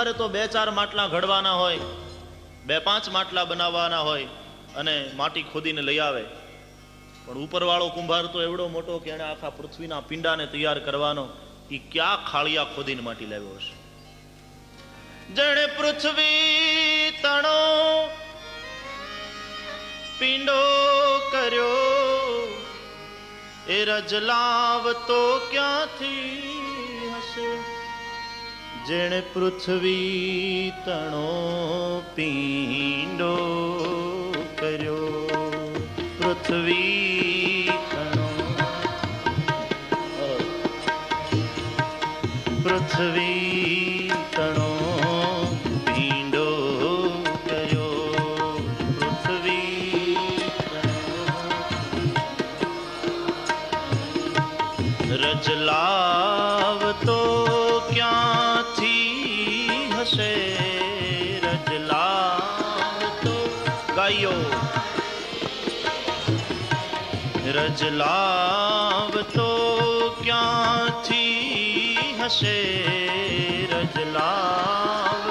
કુંભારે તો 2-4 માટલા ઘડવાના હોય, 2-5 માટલા બનાવવાના હોય અને માટી ખોદીને લઈ આવે. પણ ઉપરવાળો કુંભાર તો એવડો મોટો કે એને આખા પૃથ્વીના પિંડાને તૈયાર કરવાનો, એ ક્યાં ખાળિયા ખોદીને માટી લાવ્યો હશે? જેણે પૃથ્વી તણો પિંડો કર્યો, એ રજલાવ તો ક્યાંથી હશે? જેણે પૃથ્વી તણો પિંડો કર્યો, પૃથ્વી તણો, પૃથ્વી તણો પિંડો કર્યો, પૃથ્વી રજલાવ તો ક્યાંથી હશે? રજલાવ તો ગાયો, રજલાવ તો ક્યાંથી હશે? રજલાવ